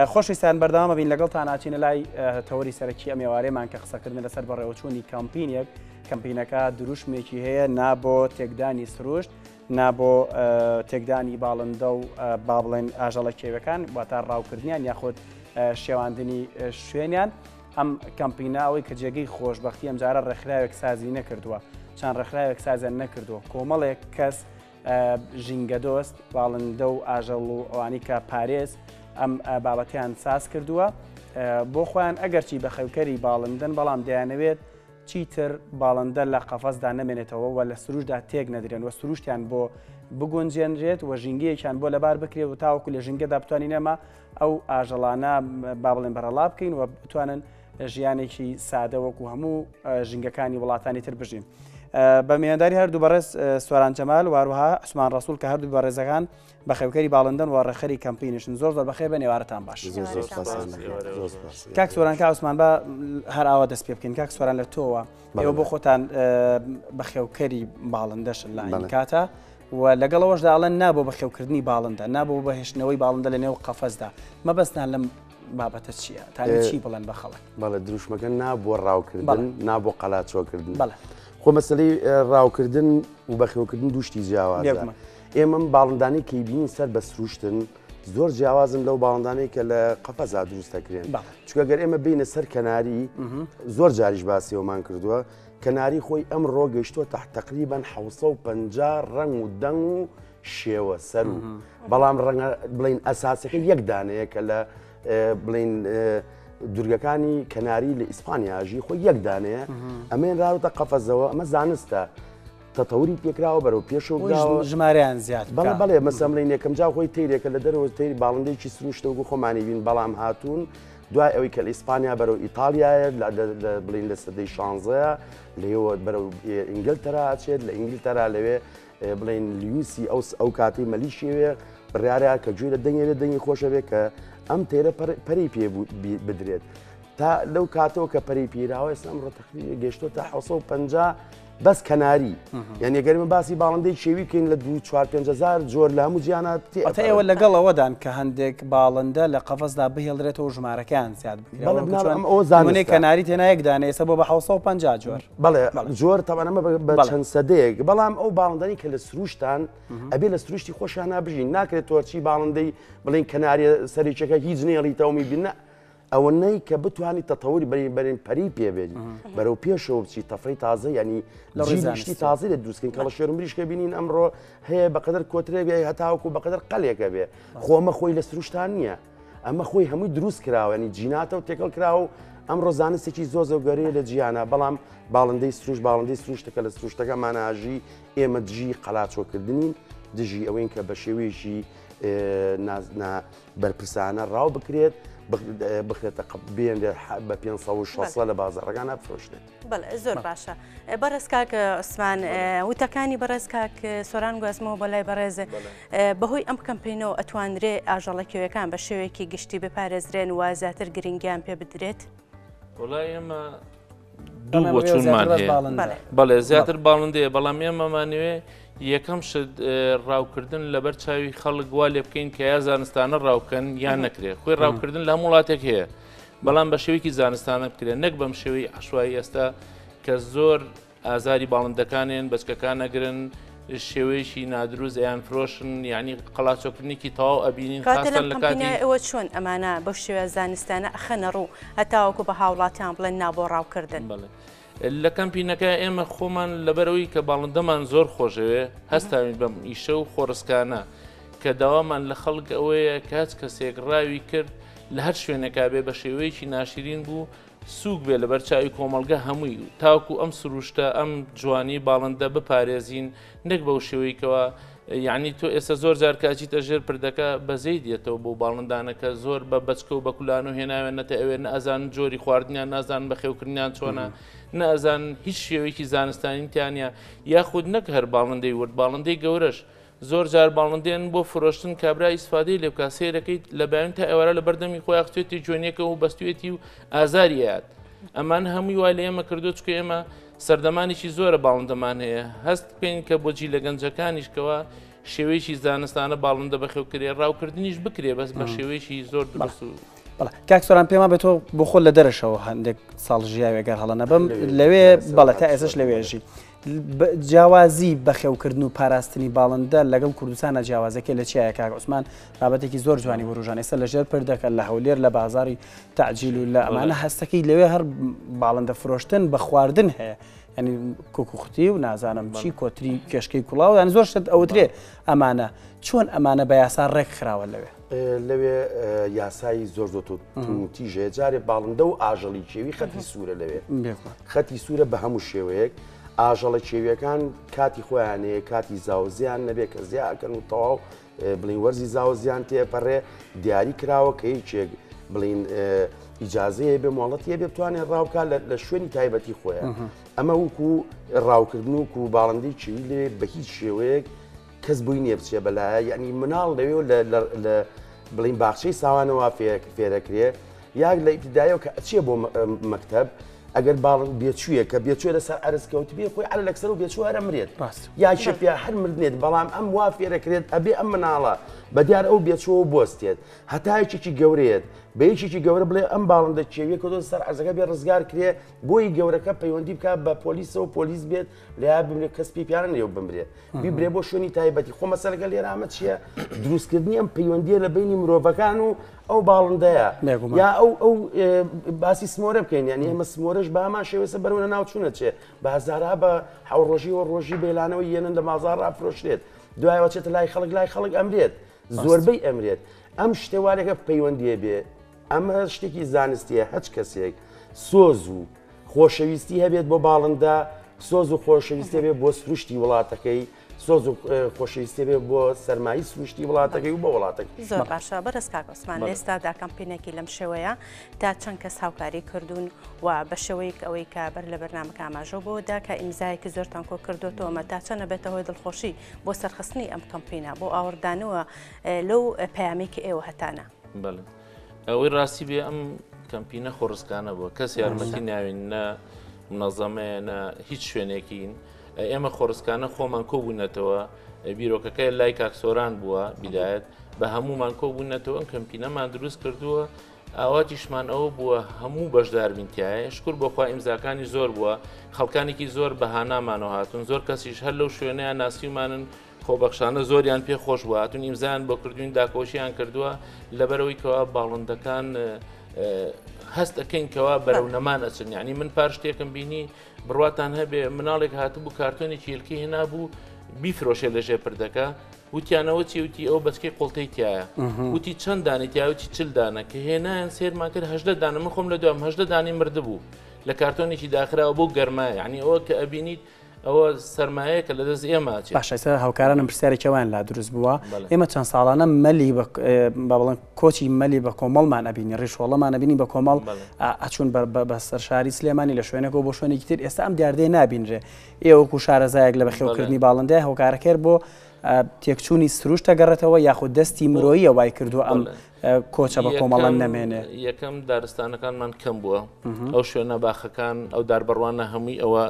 خۆشویستان بەردەوامە بین لەگەڵتان ناچینە لای تەوەری سەرەکی ئەم ئێوارەیەمان کە قسەکردن لەسەر بەڕێوەچوونی کەمپینێک کەمپینەکە دروشمێکی هەیە نابۆ تێکدانی سروشت نابۆ تێکدانی باڵندە و با بڵێن ئاژەڵە کێوەکان واتە ڕاوکردنیان یاخۆت شێواندنی شوێنیان ئەم کەمپینە ئەوەی کە جێگەی خۆشبەختی ئەم جارە ڕێکخراوێک سازی نەکردووە چەند ڕێکخراوێک سازیان نەکردووە کۆمەڵێک کەس ژینگە دۆست باڵندە و ئاژەڵ و ئەوانی کە پارێز ئەم بابەتیان ساز کردووە بۆ خۆیان ئەگەرچی بە خەوکەری باڵندن بەڵام دەیانەوێت چیتر باڵندە لە قەفەسدا نەمێنێتەوە و لە سروشدا تێک نەدرێن و سروشتیان بۆ بگونجێنرێت و ژینگەیەکیان بۆ لەبار بکرێت و تاوەکو لە ژینگەدا بتوانین ئەمە ئەو ئاژەڵانە با بڵێن بەرەڵا بکەین و بتوانن ژیانێکی سادە وەکو هەموو ژینگەکانی وڵاتانی تر بژین. بە میێنداری هەردوو بەڕێز سواران جەمال واروها عوسمان ڕەسوول کە هەردوو بەڕێزەکان بە خێوکەری باڵندن و ڕێخەری کەمپینشن زۆر بەخێر بە نێوارەتان باش. کاک سوۆران کا عوسمان بە هەر ئاوا دەست پێ بکەین کاک سوۆران لە تۆوە ئێوە بۆ خۆتان بە خێوکەری باڵندەشن لە ئەین کاتە و لەگەڵەوەشدا ئەڵێن نابۆ بە خێوکردنی باڵندە نابۆ بە هێشتنەوەی باڵندە لە نێو قەفەسدا مەبەستان لەم بابەتە چییە تا چی بڵێن بە خەڵک؟ بەڵێ دروشمەکە نابۆ ڕاوکردن نابۆ قەلاچۆکردن خۆ مەسەلەی ڕاوکردن و بەخێوکردن دوشتی جیاوازە ئێمە باڵندانەی کە بینین سەر بە سروشتن زۆر جیاوازن لەو باڵندانەی کە لە قەفەسا دروست دەکرێن چونکە گەر ئێمە بینە سەر کەناری زۆر جاریش باسیەوەمان کردووە کەناری خۆی ئەم ڕۆگەیشتووە تقریباً 750 ڕەنگ و دەنگ و شێوە سەر و بەڵام ڕەنگە بڵین ئەساسەکە یەک دانەیە کە لە بڵین دورگەکانی کەناری لە ئیسپانیاژی خۆی یەک دانەیە ئەمێن ڕاوتە قەفەزەوە ئەمە زانستە تەتەوری پێکراوە بەرەو پێشەوە ژمارەیان زیاد بەڵێ مەسەم لەین یەکەم جا خۆی تیرێکە لە دەرەوە تیری باڵندێکی سروشتە وەکو خۆمانی بین بەڵام هاتوون دوای ئەوەی کە لە ئیسپانیا بەرەو ئیتالیایە بڵین لە سەدەی 16 لێوە بەرەو ئینگلتەرا ئاچێت لە ئینگلتەرا لەوێ بڵین لیوسی ئەو کاتی مەلیشیوێ بڕیارە کە گوێ لە دەنگێ دەنگی خۆشە بێ کە ئەم تێرە پەری پێ بدرێت تا لەو کاتەوە کە پەری پیراوە ئێستا ئەمڕۆ تقریبا گەیشتۆ تا 750 بەس کەناری یعنی گەرمە باسی باڵندەی شێوی کەین لە 2-4-5 جۆر لە هەموو جیانە ئەتە ئێوە لەگەڵەوەدان کە هەندێک باڵندە لە قەفەسدا بهێڵدرێتەوە ژمارەکان زیاد بکرێن کەناری تێنا یەک دانە ئێستا بۆ بە 750 جۆر بەڵێ جۆر تەوانەمە بە چەند سەدەیەک بەڵام ئەو باڵندانی کە لە سروشتان ئەبێ لە سروشتی خۆشیان نابژین ناکرێت تۆرچی باڵندەی بڵین کەناری سەرچەکە هیچ نێڵیتەوە میبینە ئەوە نەی کە بتوانانی تەتەوری بەرین پەری پێبێت بەرەو پێشەوە بچی تەفری تازە ینی ژیشتی تازی لە دروستکەین کە لە شێرمبریشکە بینین ئەمڕۆ هەیە بەقدر کۆترێک هەتاوکو بەقدر قەلێکە بێ خۆمە خۆی لە سروشتان نییە ئەمە خۆی هەمووی دروست کراوە ینی جیناتە و تێکەڵ کراوە و ئەمڕۆ زانستێکی زۆ زەوگەرەیە لە جیانە بەڵام باڵندەی سروشتەکە لە سروشتەکەماناژی ئێمە دژی قەلاچۆکردنین دژی ئەوەین کە بە شێوەیەشی بەرپرسانە ڕاو بکرێت بخێتە بێن بە 500 لە بازاڕەکان ئەفرۆشتێت. بەڵێ زۆر باشە. بەڕێز کاک عوسمان وتەکانی بەڕێز کاک سۆران گوازمەوە بەلای بەڕێزە بەهۆی ئەم کەمپینەوە ئەتوانرێ ئاژەڵە کێوەکان بە شێوەیەکی گشتی بپارێزرێن و زیاتر گرنگیان پێ بدرێت؟ وڵای ئێمە دوو بۆچوونمان هەیە بەڵێ زیاتر باڵندەیە بەڵام ئێمەمانوێ یەکەم شت ڕاوکردن لەبەر چاوی خەڵک وا لێ بکەین کە یا زانستانە ڕاوکەن یان نەکرێت خۆی ڕاوکردن لە هەموو وڵاتێک هەیە بەڵام بە شێوەیەکی زانستانە بکرێت نەک بەم شێوەی عەشوایی ئێستا کە زۆر ئازاری باڵندەکانێن بەچکەکان نەگرن شێوەیەکی نادروست ئەیان فرۆشن یعنی قەلاچۆکردنێکی تەواو ئەبینین خاستن لە کاتی ئەوە چۆن ئەمانە بەو شێوە زانستانە ئەخەنە ڕوو هەتاوەکو بە هاوڵاتیان بڵێن نابۆ ڕاوکردن. لە کەمپینەکە ئێمە خۆمان لەبەرەوەی کە باڵندەمان زۆر خۆشەوێ هەستاوین بەم ئیشە و خۆڕسکانە کە داوامان لە خەڵک ئەوەیە کاچ کەسێک ڕاوی کرد لە هەر شوێنێکا بێ بە شێوەیەکی ناشرین بوو سووک بێ لەبەر چاوی کۆمەڵگە هەمووی تاوکو ئەم سروشتە ئەم جوانی باڵندە بپارێزین نەک بەو شێوەیەکەوە یعنی تۆ ئێستا زۆر جار کاچیتە ژێر پردەکە بەزەی دێتەوە بۆ باڵندانەکە زۆر بە بەچکە و بە کولان و هێناوێنەتە ئەوێ نەئەزان جۆری خواردنیان نازان بە خێوکردنیان چۆنە نەئەزان هیچ شێوەیەکی زانستانیتیانە یاخود نەک هەر باڵندەی ورد باڵندەی گەورەش زۆر جار باڵندێن بۆ فرۆشتن کابرا ئیسفادەی لێ بکات سێرەکەیت لە بایان تا ئێوارە لە بەردەمی خۆی ئەخچێتی جوێنیەکە و بەستوێتی و ئازاریات ئەمان هەمووی وای لە ئێمە کردو چکە ئێمە سەردەمانێکی زۆرە باڵندەمان هەیە هەست بکەین کە بۆ جی لە گەنجەکانیشکەوە شێوەیەکی زانستانە باڵندە بەخێوکرێ ڕاوکردنیش بکرێ بەس بە شێوەیەکی زۆر دروست و کاک سۆران پێما بێت تۆ بۆ خۆ لە دەرەشەوە هەندێک ساڵ ژیاوێگەر هەڵە نەبم لەوێ بەڵێ تا ئێسش لەوێژی جیاوازی بەخێوکردن و پاراستنی باڵندە لەگەڵ کوردستانە جیاوازەکە لە چیایە کاک عوسمان بابەتێکی زۆر جوانی وروژان ئێستا لەژێر پردەکە لە هەولێر لە بازاری تعجیل و لە ئەمانە هەستەکەی لەوێ هەر باڵندە فرۆشتن بە خواردن هەیە ینی کوکوختی و نازانم چی کۆتری کێشکەی کوڵاو یان زۆر شت ئەوترێ ئەمانە چۆن ئەمانە بە یاسا ڕێک خراوە لەوێ یاسایی زۆر زۆر تیژەیە جارێ باڵندە و ئاژەڵی کێوی خەتی سوورە لەوێ خەتی سوورە بە هەموو شێوەیەک ئاژەڵە کێویەکان کاتی خۆیانەیە کاتی زاوزیان نەبێت کە زیاکەن و تەواو بڵین وەرزی زاوزیان تێپەڕێ دیاری کراوە کە هیچێک بڵین ئیجازەیە بێ مۆڵەتیە بێ بتوانێت ڕاوکە لە شوێنی تایبەتی خۆیان ئەمە وکو ڕاوکردن و باڵندەی چوی لێ بە هیچ شێوەیەک کەس بووی نییە بچێ بەلایە یعنی مناڵ لەوێ لە بڵین باخچەی ساوانەوە فێرەکرێ یاک لە ئیبتیدایەوە کە ئەچێ بۆ مەکتەب ئەگەر باڵند بێچوویە کە بێچوێ لەسەر ئەرزکەوت بێ خۆی عەلە لەکسەر و بێچوو هەرە مرێت یا شەپیا هەر مردنێت بەڵام ئەم وا فێرەکرێت ئەبێ ئەم مناڵە بەدیار ئەو بێچووە بۆستێت هەتا یەکێکی گەورەیەت بە یەکێکی گەورە بڵێ ئەم باڵندە کێویە کە سەر ئەرزەکە بێ ڕزگار کرێ بۆی گەورەکە پەیوەندی بکە بە پۆلیسەوە پۆلیس بێت لیا بمرێت کەس پیانە لێو بمرێت بیبرێ بۆ شوێنی تایبەتی خۆ مەسەلەکە لێرە ئەمە چییە دروستکردنی ئەم پەیوەندیە لە بینی مرۆڤەکان و ئەو باڵندەیە یا ئەو باسی سمۆرە بکەین یعنی ئێمە سمۆرەش بە هەمان شێوەیە بەرەونە ناو چوونە چێ بە هەزارها بە حەوڕۆژی و ڕۆژی بێلانەوە یەنن لە مازار ڕافرۆشرێت دوایەوە چێتە لای خەڵک ئەمرێت زۆربەی ئەمرێت ئەم شتێوارێکە پەیوەندیە بێ ئەمە شتێکی زانستیە هەچ کەسێک سۆز و خۆشەویستی هەبێت بۆ باڵندە سۆز و خۆشەویستی بێت بۆ سروشتی وڵاتەکەی سۆز و خۆشەویستی بێت بۆ سەرمایی سروشتی وڵاتەکەی و بۆ وڵاتەکەی زۆر باشە بەرز کاک عوسمان ئێستادا کەمپینێکی لەم شێوەیە تا چەند کەس هاوکاری کردوون و بە شێوەیەک ئەوەی کە بەر لە بەرنامەکە ئاماژە بۆدا کە ئیمزایەکی زۆرتان کۆ کردوێتەوە ئەمە تا چەندە بێتە هۆی دڵخۆشی بۆ سەرخستنی ئەم کەمپینە بۆ ئاوردانەوە لەو پەیامێکی ئێوە هەتانە ئەوەی ڕاستی بێ ئەم کەمپینە خۆڕزگانە بووە کەس یارمەتی ناوین نە منەظەمەیە نە هیچ شوێنێکین ئێمە خۆڕزگانە خۆمان کۆبوونەتەوە بیرۆکەکەی لای کاکسۆران بووە بیدایەت بە هەمومان کۆبوونەتەوە ئەم کەمپینەمان دروست کردووە ئاواتیشمان ئەوە بووە هەموو بەشداربینتیایە شکر بۆخوا ئیمزاکانی زۆر بووە خەڵکانێکی زۆر بەهانامانەوە هاتون زۆر کەسیش هەر لەو شوێنەیە ناسیومانن خۆبەخشانە زۆریان پێ خۆش بووە هاتون ئیمزان بۆ کردوین داکۆشیان کردووە لەبەرەوەی کەوا باڵندەکان هەست دەکەینکەوە بەرەو نەمان ئەچن یعنی من پاش شتێکم بینی بڕواتان هەبێ مناڵێک هاتبوو کارتۆنێکی هێلکی هێنابوو بیفرۆشێ لە ژێپردەکە وتیانەوە چی وتی ئەو بەچکەی قوڵتەی تایە وتی چەند دانی تیاوتی چل دانە کە هێنایان سێرمان کرد هەژدە دانە من خۆم لە دوام هەژدە دانی مردبوو لە کارتۆنێکی داخراوە بۆ گەرمایە یعنی ئەوە کە ئەبینیت ئەوە سەرمایە کە لە دەست ئێمە باشە هاوکارانم پرسیارێکەوەیان لا دروست بووە ئێمە چەند ساڵانە مەلی بەڵێن کۆچی مەلی بە کۆمەڵمان ئەبینی ڕیشۆڵەمان ئەبینی بە کۆمەڵ ئەچوون بە سەرشاری سلێمانی لە شوێنێکەوە بۆ شوێنێکی تر ئێستا ئەم دیاردەیە نابینرێ ئێوەکو شارەزایەک لە بەخێوکردنی باڵندەیە هەوکارەکەر بۆ تێکچوونی سروشتە گەڕێتەوە یاخود دەستی مرۆیە وای کردو ئەم کۆچە بە کۆمەڵەن نەمێنێ یەکەم دارستانەکانمان کەم بووە ئەو شوێنە باخەکان ئەو داربڕوانە هەمووی ئەوە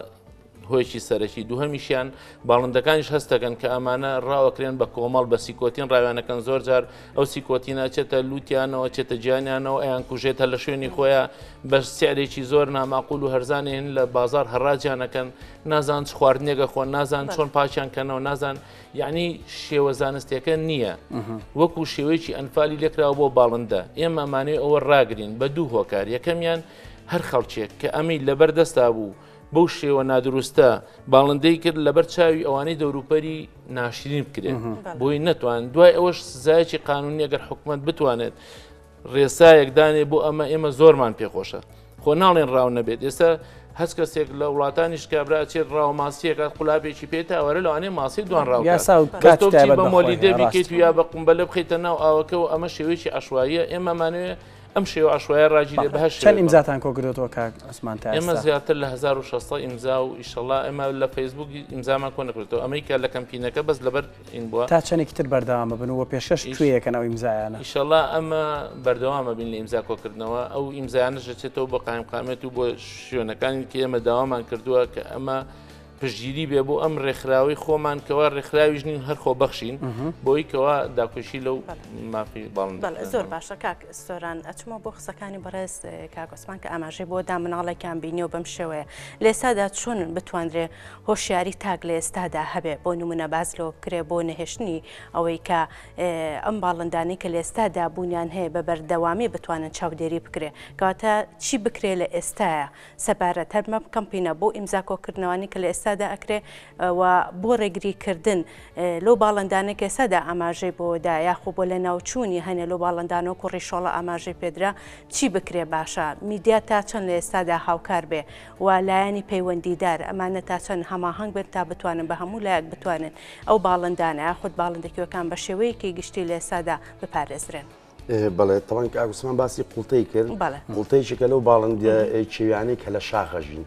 هۆیکی سەرەکی دووهەمیشیان باڵندەکانیش هەستەکەن کە ئەمانە ڕاوەکرێن بە کۆمەڵ بە سیکۆتین ڕاویانەکەن زۆر جار ئەو سیکۆتینە چێتە لووتیانەوە چێتە گیانیانەوە ئەیان کوژێتە لە شوێنی خۆیان بە سیارێکی زۆر ناماقول و هەرزانێن لە بازار هەڕاجیانەکەن نازان چ خواردنێگە خۆن نازان چۆن پاچیان کەنەوە نازان یعنی شێوە زانستیەکە نییە وەکو شێوەیەکی ئەنفالی لێکراوە بۆ باڵندە ئێمە ئەمانەی ئەوە ڕاگرین بە دوو هۆکار یەکەمیان هەر خەڵکێک کە ئەمی لەبەردەستا بوو بەو شێوە نادروستە باڵندەی کرد لەبەر چاوی ئەوانەی دەوروپەری ناشرین بکرێن بۆی نەتوان دوای ئەوەش سزایەکی قانونی ئەگەر حکومت بتوانێت ڕێسایەکدانێ بۆ ئەمە ئێمە زۆرمان پێخۆشە خۆ ناڵێن ڕاو نەبێت ئێستا هەست کەسێک لە وڵاتانی شکابرا چێت ڕاو ماسیەکە قولاپێکی پێێتە ئەوەرە لەوانێ ماسی دوان ڕاوکەی بە مۆلیدە بکەیت یا بە قومبەلە بخیتە ناو ئاوەکە و ئەمە شێوەیەکی عەشواییە ئێمەمانوێ ئەم شێوە عەشواییە ڕاجی لێ بەهەش چەند ئیمزاتان کۆگرێتەوە کاک عوسمان تا ئێمە زیاتر لە 1600 ئیمزا و ئیشەڵا ئێمە لە فەیسبوک ئیمزامان کۆ نەکرێتەوە ئەمریکا لە کەمپینەکە بەس لەبەر این بووە تا چەندێکی تر بەردەوامە بن و پێشەش کوێیەکەنەوە ئیمزایانە ئیشەڵا ئەمە بەردەوامە بین لە ئیمزا کۆکردنەوە ئەو ئیمزایانە ژەچێتەوە بە قایمقامێت و بۆ شوێنەکانی کە ئێمە داوامان کردووە کە ئەمە پشگیری بێ بۆ ئەم ڕێکخراوی خۆمان کەوا ڕێکخراویش نین هەر خۆ بەخشین بۆی کەوا داکۆشی لەو مافی باڵند زۆر باشە کاک سۆران ئەچمە بۆ قسەکانی بەڕێز کاکۆسمان کە ئاماژەی بۆ دامناڵێکیان بینیەوە بەم شێوەیە لە ئێستادا چۆن بتوانرێ هۆشیاری تاک لە ئێستادا هەبێ بۆ نمونە باز لەوە کرێ بۆ نەهێشتنی ئەوەی کە ئەم باڵندانی کە لە ئێستادا بوونیان هەیە بە بەردەوامی بتوانن چاودێری بکرێ کەواتە چی بکرێ لە ئێستاە سەبارەت هەرمە کەمپینە بۆ ئیمزاکۆکردنەوەی کە لە ئێستادا ئەکرێ و بۆ ڕێگریکردن لەو باڵندانێک ئێستادا ئاماژەی بۆدا یاخۆ بۆ لە ناوچوونی هەنێ لەو باڵندانەوە کوڕیشۆڵە ئاماژەی پێدرا چی بکرێ باشە میدیا تا چەند لە ئێستادا هاوکار بێ و لایەنی پەیوەندیدار ئەمانە تا چەند هەماهەنگ بێت تا بتوانن بە هەموو لایەک بتوانن ئەو باڵندانە یاخود باڵندێکیەکان بە شێوەیەکی گشتی لە ئێستادا بپارێزرێن. بەڵێ تەوان کە ئاگوستمان باسی قوڵتەی کرد قوڵتەیشێکە لەو باڵندە کێویانەی کە لە شاخەژین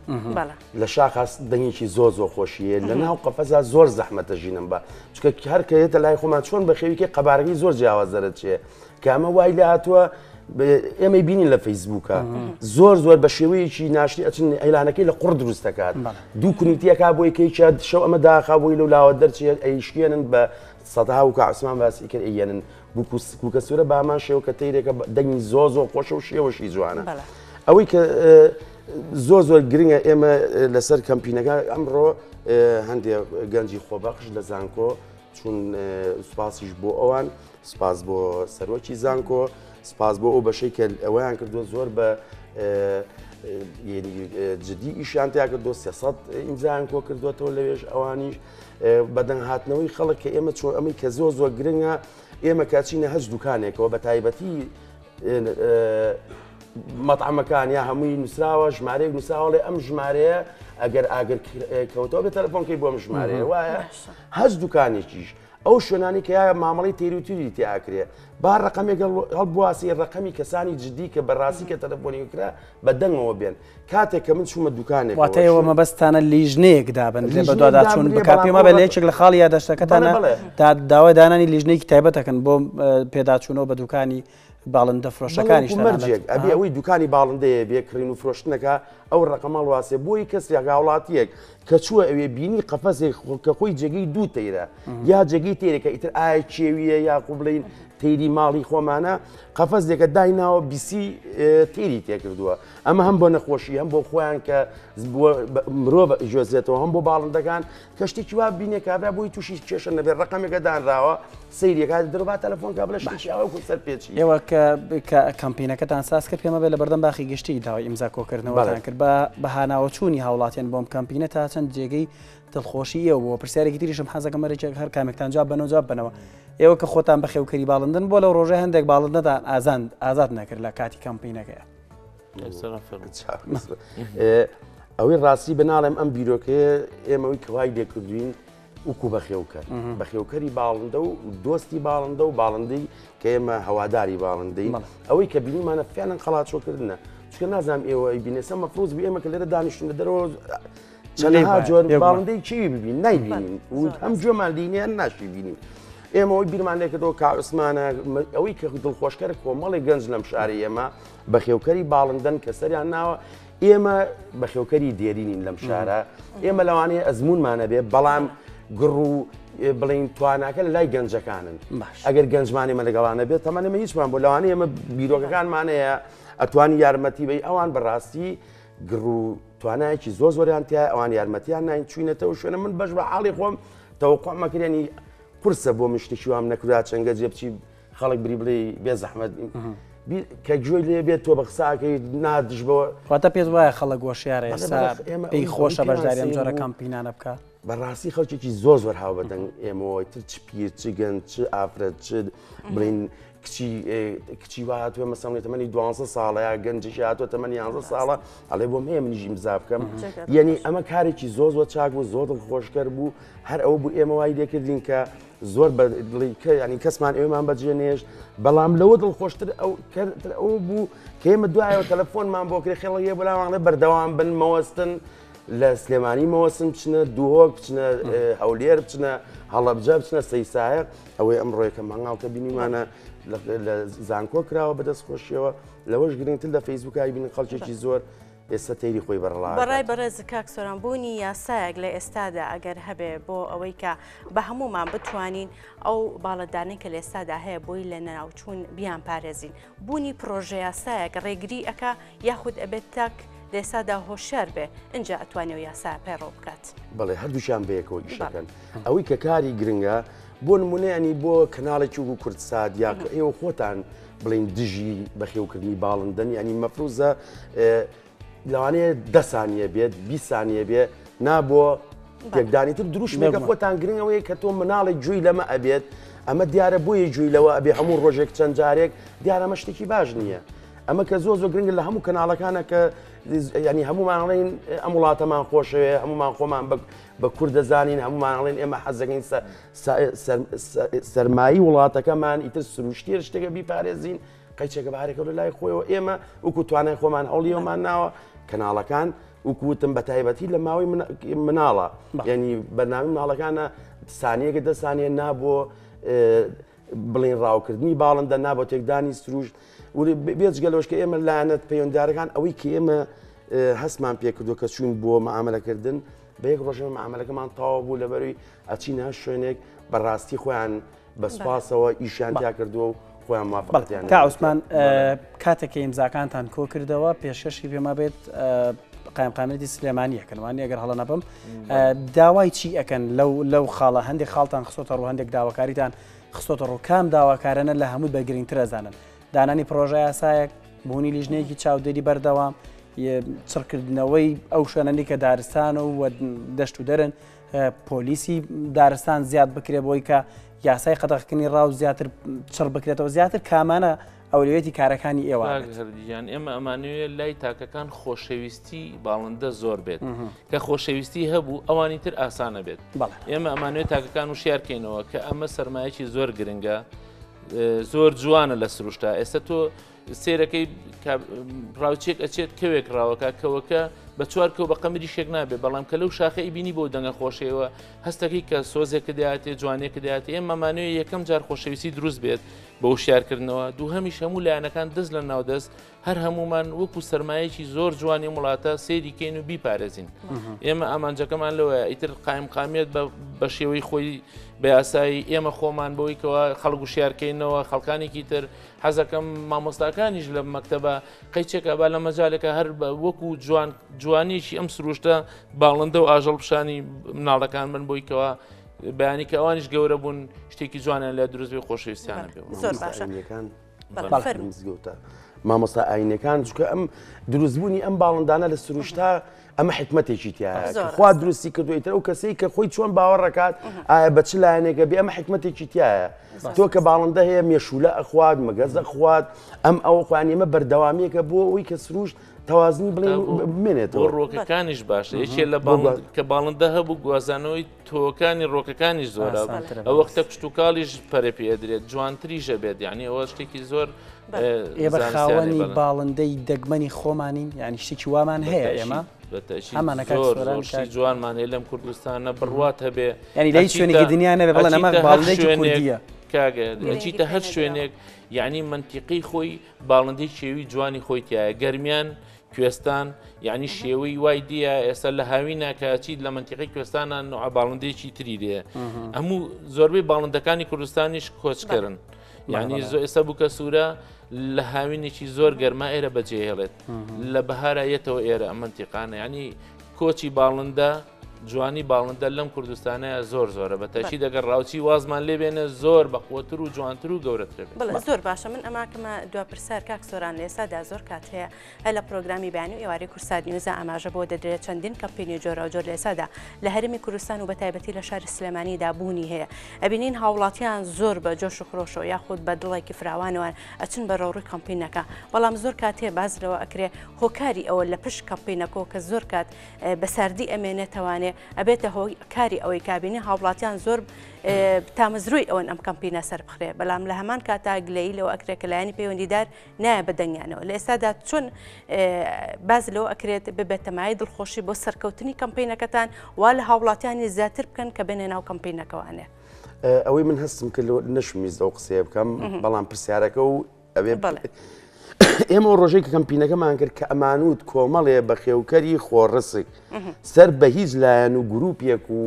لە شاخاس دەنگێکی زۆر خۆشیە لە ناو قەفەزا زۆر زەحمەتە ژینم بە چکە هەر کەیتە لای خۆمان چۆن بە خێویکە قەبارەکەی زۆر جیاواز دەرەت چێ کە ئەمە وای لە هاتووە ئێمە بینین لە فەیسبووکە زۆر بە شێوەیەکی ناشتی ئەچن ئەیلانەکەی لە قوڕ دروست دەکات دوو کونیتیەکە بۆ یەکەیچە شەو ئەمە داخا بۆی لەو لاوە دەرچێت ئەیشکێنن بە سەدها و کعسمان باسی کرد ئەیەنن کوکە سوورە بامان شێوە کە تەیرێکە دەنگی زۆر خۆشە و شێوەشی جوانە ئەوەی کە زۆر گرنگە ئێمە لەسەر کەمپینەکە ئەمڕۆ هەندێک گەنجی خۆبەخش لە زانکۆ چون سوپاسیش بۆ ئەوان سپاس بۆ سەرۆکی زانکۆ سپاس بۆ ئەو بەشەی کە ئەوەیان کردو زۆر بە جدی ئیشان تیا کردو 300 ئیمزایان کۆ کردوێتەوە لەوێژ ئەوانیش بەدەنگ هاتنەوەی خەڵک کە ئێمە چۆن ئەمەی کە زۆر گرنگە ئێمە کاچینە هەج دوکانێکەوە بە تایبەتی مەطعمەکان یا هەمووی نووسراوە ژمارەیەک نووسراوەڵێ ئەم ژمارەیە ئەگەر ئاگر کەوتەوە بێ تەلەفۆنکەی بۆم ژمارەیە وایە هەج دوکانێکیش ئەو شوێنانی کە یا مامەڵی تێری و توری تیاکرێ با ڕقەمێک هەڵبواسی ڕقەمی کەسانی جدی کە بەڕاستی کە تەلەفۆنی کرا بە دەنگەوە بێن کاتێک کە من چوومە دوکانێک واتەوە مەبەستانە لیژنەیەک دابن لێ بە دووادا چوون بکاپێمە بە لێچێک لە خاڵی یادەشتەکەتانە تا داوای دانانی لیژنەیەکی تایبەتەکەن بۆ پێداچوونەوە بە دوکانی باڵندە فرۆشەکانیش مەرجێک ئەبێ ئەوەی دوکانی باڵندەیە بێ کڕین و فرۆشتنەکە ئەو ڕقەمەڵ واسێ بۆی کەسێک وڵاتیەک کە چووە ئەوێ بینی قەفەسێک کە خۆی جێگەی دوو تەیرە یا جێگەی تێرێکە ئیتر ئایا کێویە یا قوبلین تێری ماڵی خۆمانە قەفەسێکە دایناوە بیسی تێری تێکردووە ئەمە هەم بۆ نەخۆشی هەم بۆ خۆیان کە مرۆڤ ژۆزێتەوە هەم بۆ باڵندەکان کە شتێکی وا بینێ کابرا بۆی تووشی کێشە نەبێت ڕقەمێکە دانراوە سەیرێکا دەرەبا تەلەفۆن کا بڵێ شتێکی سەر پێچی ئێوە کە کەمپینەکەتان ساز کرد پێمە بێت لە بەردەم باخی گشتی داوای ئیمزاکۆکردنەوەتان کرد بە هاناوەچوونی هاوڵاتیان بۆم کەمپینە تا چەند جێگەی دڵخۆشیەوە بۆ پرسیارێکی تریشم حەزەکە مەرێکێک هەر کامێکتان جواب بنەوە جواب بنەوە ئێوە کە خۆتان بەخێوکەری باڵندن بۆ لەو ڕۆژە هەندێک باڵندەتان ئازاد نەکرد لە کاتی کەمپینەکەیە ئەوەی ڕاستی بەناڵێم ئەم بیرۆکەیە ئێمەوەی کەوای لێکردوین وکو بەخێوکەر بەخێوکەری باڵندە و دۆستی باڵندە و باڵندەی کە ئێمە هەواداری باڵندەی ئەوەی کە بینیمانە فیانن خەڵاتچۆکردنە چکە نازانم ئێوە بینێسە مەفرۆز بی ئێمە کە لێرە دانیشتونە دەرەوە چەندها جۆر باڵندەی چی ببین نایبینین و ئەم جۆمان دینیان ناشی بینین ئێمەوەی بیرمان لێکردەوە کاعوسمانە ئەوەی کە دڵخۆشکەر کۆمەڵی گەنج لەم شاری ئێمە بەخێوکەری باڵندەن کە سەریان ناوە ئێمە بەخێوکەری دێرینین لەم شارە ئێمە لەوانەیە ئەزمونمانە بێ بەڵام گڕ و بڵین تواناکە لە لای گەنجەکانن ئەگەر گەنجمانێمە لەگەڵانە بێت تەمەنێمە هیچمان بۆ لەوانەیە ئێمە بیرۆکەکانمانەیە ئەتوانی یارمەتی بی ئەوان بەڕاستی گڕ و توانایەکی زۆریان تیا ئەوان یارمەتیان ناین چوینەتەوە شوێنە من بەش بە حاڵی خۆم تەوەقۆمەکرێنی قورسە بۆ مشتێکی وام نەکرا چەنگە جێ بچی خەڵک بری بڵێ بێ زەحمەت کە گوێی لێ بێت تۆ بە قساکەی نادش بەوە واتە پێت وایە خەڵک گۆشیارە ئێستا پێی خۆشە بەشداریان جۆرە کامپینانە بکە بەڕاستی خەڵکێکی زۆر هاو بەدەنگ ئێمەوەی تر چ پیر چ گەنج چ ئافرەت چ بڵین کچی وا هاتووە مەسەڵێت تەمەنی 12 ساڵە یا گەنجشی هاتووە تەمەنی 11 ساڵە ئەڵێ بۆم هەیە منیژ ئیمزا بکەم یعنی ئەمە کارێکی زۆر چاک بوو زۆر دڵخۆشکەر بوو هەر ئەوە بوو ئێمە وای لێکردین کە زۆر ینی کەسمان ئێوەمان بەجێنێژ بەڵام لەوە دڵخۆشتر ئەو بوو کە ئێمە دوایەوە تەلەفۆنمان بۆ کرێ خێڵەیە بەلاوانڵێ بەردەوام بن مەوەستن لە سلێمانی مەوەسم بچنە دووهۆک بچنە هەولێر بچنە هەڵەبجە بچنە سەیسایە ئەوەی ئەم ڕۆیەکە ماڵکە بینیمانە لە زانکۆ کراوە بەدەست خۆشیەوە لەوەش گرنگتر لە فەیسبووکای بینن خەڵکێکی زۆر ئێستا تێری خۆی بەرڵا بەڕای بەڕێز کاک سۆرانبوونی یاسایەک لە ئێستادا ئەگەر هەبێ بۆ ئەوەی کە بە هەمومان بتوانین ئەو باڵەدانی کە لە ئێستادا هەیە بۆی لە ناوچوون بیان پارێزین بوونی پرۆژە یاسایەک ڕێگری ئەکا یاخود ئەبێت تاک لە ئێستادا هۆشیار بێ اینجا ئەتوانێ و یاسا پێڕۆ بکات بەڵێ هەردووشیان بەیەکەوە ئیشەکەن ئەوەی کە کاری گرنگە بۆ نمونەیانی بۆ کەناڵێکی و کوردستاد یا ئێوە خۆتان بڵین دژی بەخێوکردنی باڵندن ینی مەفروزە لەوانەیە 10 سانیە بێت 20 سانیە بێ نابۆ یەکدانی تر دروشمێکە خۆتان گرنگەوەی کە تۆ مناڵێک جووی لەمە ئەبێت ئەمە دیارە بۆیە جووی لەوە ئەبێ هەموو ڕۆژێک چەند جارێک دیارە ئەمە شتێکی باش نییە ئەمە کە زۆ گرنگە لە هەموو کەناڵەکانە کە ینی هەمومانڵین ئەم وڵاتەمان خۆشەوێ هەمومان خۆمان بە کورد دەزانین هەمومانڵین ئێمە حەزەکەین سەرمایی وڵاتەکەمان ئیتر سروشتیە شتێکە بیپارێزین قەیچێکە بارێکە لە لای خۆیەوە ئێمە وەکو توانای خۆمان هەوڵیەوەمان ناوە کەناڵەکان وکوتم بە تایبەتی لە ماوەی مناڵە ینی بەنامی مناڵەکانە سانیەکە 10 سانیە نابۆ بڵین ڕاوکردنی باڵندە نابۆ تێکدانی سروشت بێجگەلەوەش کە ئێمە لایەنەت پەیوەنددارەکان ئەوەی کە ئێمە هەستمان پێکردو کە چوون بۆ مەعاملەکردن بە یەک ڕۆژەوە مەعاملەکەمان تەواو بوو لەبەروی ئەچینە شوێنێک بەڕاستی خۆیان بەسپاسەوە ئیشیان تیا کردووە و خۆیان موافقەتیان تا عوسمان کاتێککە ئیمزاکانتان کۆ کردەوە پێشکەشی پێما بێت قایمقامەتی سلێمانیەکەنوانی ئەگەر هەڵە نەبم داوای چی ئەکەن لەو خاڵە هەندێک خاڵتان خستۆتە ڕوو هەندێک داواکاریتان خستۆتە ڕوو کام داواکارانە لە هەموو بە گرنگتر ئەزانن دانانی پرۆژە یاسایەک بوونی لیژنەیەکی چاودێری بەردەوام چڕکردنەوەی ئەو شوێنەی کە دارستانە و دەشت و دەرن پۆلیسی دارستان زیاد بکرێ بۆی کە یاسای قەدەغکردنی ڕاو زیاتر چڕ بکرێتەوە زیاتر کامانە ئەولوێتی کارەکانی ئێوە هەردیان ئێمە ئەمانوێت لای تاکەکان خۆشەویستی باڵندە زۆر بێت کە خۆشەویستی هەبوو ئەوانی تر ئاسانە بێت ئێمە ئەمانوێت تاکەکان و شیارکەینەوە کە ئەمە سەرمایەکی زۆر گرنگە زۆر جوانە لە سروشتا ئێستا تۆ سێرەکەی ڕاوچێک ئەچێت کەوێک ڕاوەکە کەوەکە بە چوار کەو بە قەمری شێک نابێت بەڵام کە لەو شاخەی بینی بۆ دەنگە خۆشەوە هەستەکەی کە سۆزێکە دەیاتێ جوانێکە دەیاتێ ئێمە مامانوێت یەکەم جار خۆشەویستی دروست بێت بە وشارکردنەوە دوو هەمیش هەموو لایەنەکان دەست لە ناودەست هەر هەمومان وەکو سەرمایەکی زۆر جوانی وڵاتە سێریکەین و بیپارێزین ئێمە ئامانجەکەمان لەوە ئیتر قایمقامێت بە شێوەی خۆی بە یاسایی ئێمە خۆمان بەوەی کەەوە خەڵک و شیارکەینەوە خەڵکانێکی تر حەزەکەم مامۆستاکانیش لە مەکتەبە قەیچێکە با لە مەجالێکە هەر وەکو جوانیشی ئەم سروشتە باڵندە و ئاژەڵ پیشانی مناڵەکان بن بۆی کەەوە بەیانی کە ئەوانیش گەورە بوون شتێکی جوانیان لە دروست بێ خۆشەویستیانە بێ مامۆستا ئاینەکان چکە ئەم دروستبوونی ئەم باڵندانە لە سروشتا ئەمە حکمتێکی تایە خوا دروستی کردویتر ئەو کەسەی کە خۆی چۆن باوەڕەکات ئایا بە چ لایەنێکە بێ ئەمە حکمتێکی تایە تۆ کە باڵندە هەیە مێشولە ئەخوات مەگەزە خوات ئەم ئەوە خوانی ئێمە بەردەوامیەکە بۆ ئەوی کە سروشت تەوازنی بمێنێتەوە ڕۆکەکانیش باشە یەکێ لە کە باڵندە هەبوو گوازانەوەی تۆکانی ڕۆکەکانیش زۆرە ئەو وەختە کشتتوکاڵیش پەرە پێدرێت جوانتریژە بێت یعنی ئەوە شتێکی زۆر ئێمە خاوەنی باڵندەی دەگمەنی خۆمانین یعنی شتێکی وامان هەیە ئێمە ئەمانەکەشی جوانمان هەیە لەم کوردستانە بڕوات هەبێ ینی لای شوێنێکی دنیاە بڵێن ئەمە باڵندێکی کوردیە کاگەچیتە هەر شوێنێک یعنی منتیقی خۆی باڵندەی شێوی جوانی خۆی تایە گەرمیان کوێستان یعنی شێوەی وای دیە ئێستا لە هاوینە کەچیت لە منتیقی کوێستانە نوع باڵندێکی تریدێ هەموو زۆربەی باڵندەکانی کوردستانیش کۆچکردن یعنی ئێستا بووکە سوورە لە هاوینێکی زۆر گەرما ئێرە بەجێهێڵێت لە بەهارایەتەوە ئێرە ئەم منتیقانە ینی کۆچی باڵندە جوانی باڵندە لەم کوردستانەیە زۆر زۆرە بەتەشی دەگەر ڕاوچی وازمان لێبێنە زۆر بەقوتر و جوانتر و گەورەتر زۆر باشە من ئەماکەمە دو پرسیار کاک سۆران لە ئێستادا زۆر کات هەیە هە لە پرۆگرامی بەیانی و ئێوارەی کورسات نیوزە ئاماژە بۆ دەدرێت چەندین کەمپینی جۆرە و جۆر لە ئێستادا لە هەرمی کوردستان و بەتایبەتی لە شاری سلێمانیدا بوونی هەیە ئەبینین هاوڵاتیان زۆر بە جۆش و خۆشەوە یاخود بە دڵێکی فراوانەوە ئەچن بە ڕۆڕووی کەمپینەکە بەڵام زۆر کات هەیە بازرەوە ئەکرێ هۆکاری ئەوە لە پشت کەمپینەکە کە زۆر کات بەساردی ئەمێنێتەوانێ ئەبێتە هۆی کاری ئەوەی کابینی هاوڵاتیان زۆر تامەزروی ئەوەن ئەم کەمپینە سەر بخرێ بەڵام لە هەمان کاتا گلەیی لەوە ئەکرێت کە لایەنی پەیوەندیدار نایە بەدەنگیانەوە لە ئێستادا چۆن باز لەوە ئەکرێت ببێتەمای دڵخۆشی بۆ سەرکەوتنی کەمپینەکەتان وا لە هاوڵاتیانی زیاتر بکەن کە بێنێ ناو کەمپینەکەوانێ ئەوەی من هەستم کرد نەشمیز ئەو قسەیە بکەم بەڵام پرسیارەکە و ئەوێ ئێمە ڕۆژەی کە کەمپینەکەمان کرد کە ئەمانوت کۆمەڵێ بە خێوکەری خۆڕسک سەر بە هیچ لایەن و گروپێک و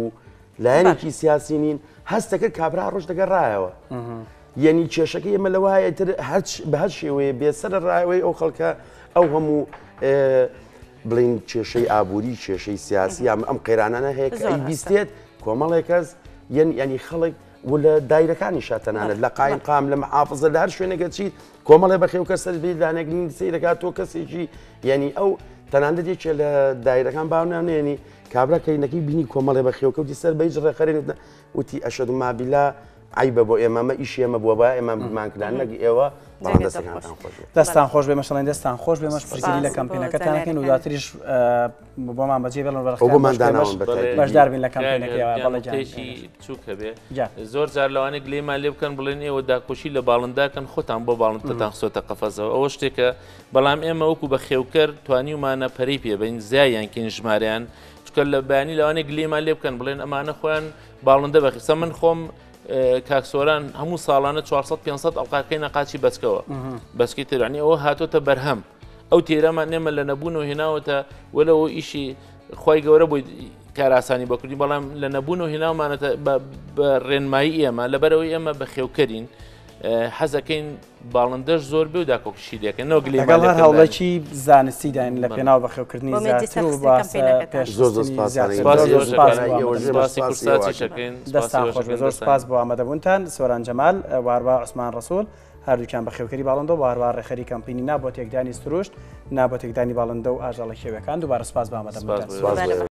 لایەنێکی سیاسی نین هەستەکرد کابرا ڕۆژ دەگەڕایەوە یعنی کێشەکە ئێمە لەوایە تر بە هەر شێوەیە بێسەر ڕایەوەی ئەو خەڵکە ئەو هەموو بڵین کێشەی ئابووری کێشەی سیاسی ئەم قەیرانانە هەیە کە ئەی بیستێت کۆمەڵێک کەس ینی خەڵک و لە دایرەکانی شاتەنانت لە قایم قام لە محافظە لە هەر شوێنێکە چیت کۆمەڵێ بەخێو کەس سەربی لانەگرین سی دەکات تۆ کەسێکی ینی ئەو تەنانەت یەکێ لە دایرەکان باونانێنی کابرا کەینەکەی بینی کۆمەڵێ بەخێوکەوتی سەر بە هیچ ڕێخەرێت وتی ئەشهد و مابیلا عیبە بۆ ئێمەمە ئیش ئێمە بووە بە ئێمە بمانکردان نەگی ئێوە دەستان خۆش بێ مەشڵێن دەستان خۆش بێ مەش پرسیری لە کەمپینەکەتانەکەن و دواتریش بۆمان بەجێ بێڵن بەشدار بین لە کەمپینەکەیەوەڵەجێکی بچووکە بێ زۆر جار لەوانێک لێمان لێ بکەن بڵێن ئێوە داکۆشی لە باڵنداکەن خۆتان بۆ باڵندتان خسۆتە قەفەزەوە ئەوە شتێکە بەڵام ئێمە وەکو بە خێوکەر توانی ومانە پەری پێ بین زیایان کێن ژمارەیان چکە لە بەیانی لەوانێک لێمان لێ بکەن بڵێن ئەمانە خۆیان باڵندە بەخیسە من خۆم کاکسۆران هەموو ساڵانە 400-500 ئەڵقاکەی نەقاچی بەچکەوە بەسکی ترانی ئەوە هاتۆتە بەرهەم ئەو تێرەمان نێمە لە نەبوونەوە هێناوەتە وەلەوە ئیشی خی گەورە بۆی کاراسانی بەکردی بەڵام لە نەبوونەوە هێناومانەتە بە ڕێنمایی ئێمە لەبەرەوەی ئێمە بە خێوکەرین حەزەکەین باڵندەش زۆر بێ و داکۆکشی دەکەن لەگەڵ هەوڵێکی زانستیداین لە پێناو بەخێوکردنی دەستان خۆش زۆر سپاس بۆ ئامادەبوونتان سۆران جەمال واروا عوسمان ڕەسوول هەردووکیان بە خێوکەری باڵندە و واروا ڕێخەری کەمپینی نا بۆ تێکدانی سروشت نا بۆ تێکدانی باڵندە و ئاژەڵە کێوەکان دووبارە سپاس بە ئامادەبوونتان.